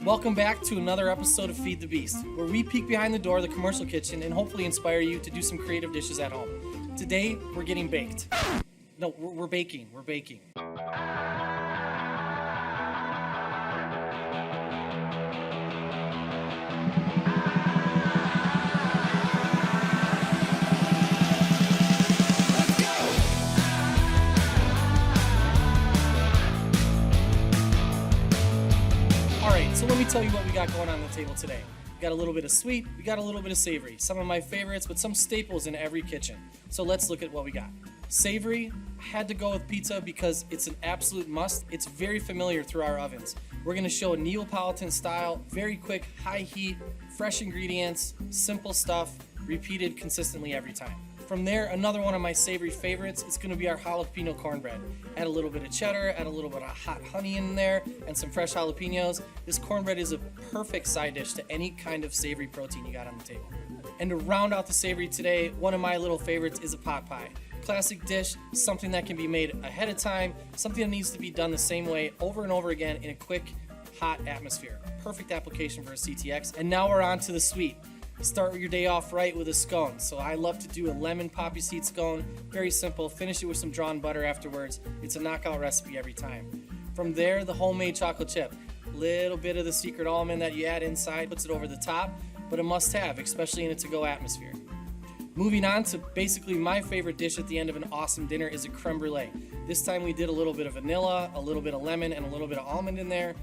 Welcome back to another episode of Feed the Beast, where we peek behind the door of the commercial kitchen and hopefully inspire you to do some creative dishes at home. Today, we're getting baked. No, we're baking. We're baking. So let me tell you what we got going on the table today. We got a little bit of sweet, we got a little bit of savory, some of my favorites, but some staples in every kitchen. So let's look at what we got. Savory, I had to go with pizza because it's an absolute must. It's very familiar through our ovens. We're gonna show a Neapolitan style, very quick, high heat, fresh ingredients, simple stuff, repeated consistently every time. From there, another one of my savory favorites is gonna be our jalapeno cornbread. Add a little bit of cheddar, add a little bit of hot honey in there, and some fresh jalapenos. This cornbread is a perfect side dish to any kind of savory protein you got on the table. And to round out the savory today, one of my little favorites is a pot pie. Classic dish, something that can be made ahead of time, something that needs to be done the same way over and over again in a quick, hot atmosphere. Perfect application for a CTX. And now we're on to the sweet. Start your day off right with a scone. So I love to do a lemon poppy seed scone. Very simple. Finish it with some drawn butter afterwards. It's a knockout recipe every time. From there, the homemade chocolate chip. Little bit of the secret almond that you add inside puts it over the top, but a must-have, especially in a to-go atmosphere. Moving on to basically my favorite dish at the end of an awesome dinner is a creme brulee. This time we did a little bit of vanilla, a little bit of lemon, and a little bit of almond in there.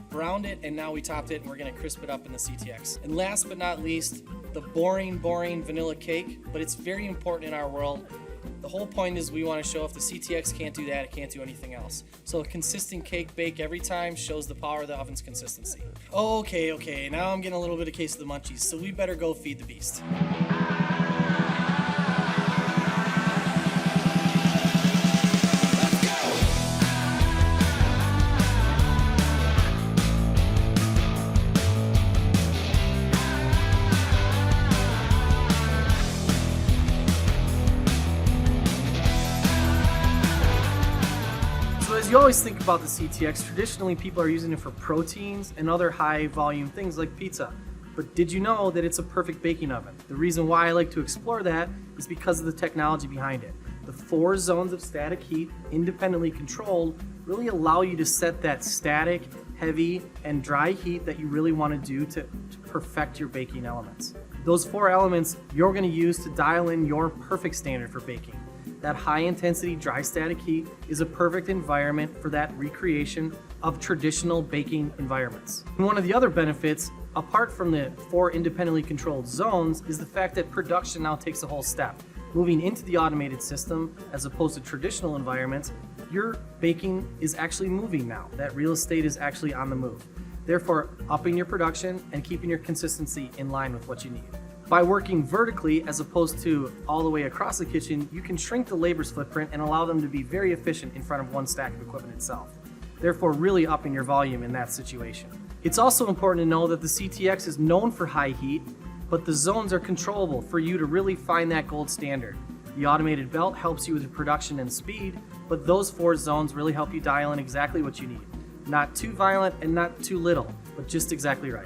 Browned it, and now we topped it, and we're gonna crisp it up in the CTX. And last but not least, the boring vanilla cake, but it's very important in our world. The whole point is we wanna show if the CTX can't do that, it can't do anything else. So a consistent cake bake every time shows the power of the oven's consistency. Okay, now I'm getting a little bit of case of the munchies, so we better go feed the beast. You always think about the CTX, traditionally people are using it for proteins and other high volume things like pizza. But did you know that it's a perfect baking oven? The reason why I like to explore that is because of the technology behind it. The 4 zones of static heat, independently controlled, really allow you to set that static, heavy, and dry heat that you really want to do to perfect your baking elements. Those 4 elements you're going to use to dial in your perfect standard for baking. That high intensity dry static heat is a perfect environment for that recreation of traditional baking environments. And one of the other benefits, apart from the 4 independently controlled zones, is the fact that production now takes a whole step. Moving into the automated system, as opposed to traditional environments, your baking is actually moving now. That real estate is actually on the move. Therefore, upping your production and keeping your consistency in line with what you need. By working vertically as opposed to all the way across the kitchen, you can shrink the labor's footprint and allow them to be very efficient in front of one stack of equipment itself, therefore really upping your volume in that situation. It's also important to know that the CTX is known for high heat, but the zones are controllable for you to really find that gold standard. The automated belt helps you with production and speed, but those 4 zones really help you dial in exactly what you need. Not too violent and not too little, but just exactly right.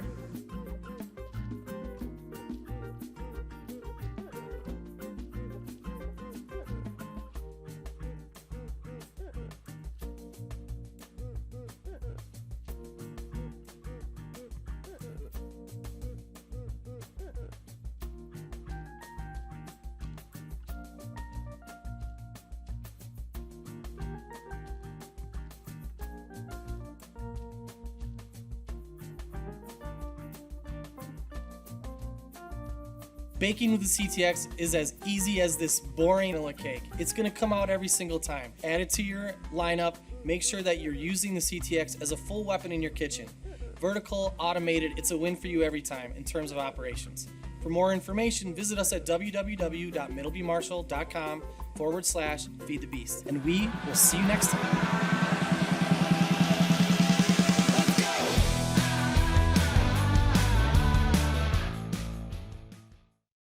Baking with the CTX is as easy as this boring vanilla cake. It's gonna come out every single time. Add it to your lineup. Make sure that you're using the CTX as a full weapon in your kitchen. Vertical, automated, it's a win for you every time in terms of operations. For more information, visit us at www.middlebymarshall.com/feedthebeast. And we will see you next time.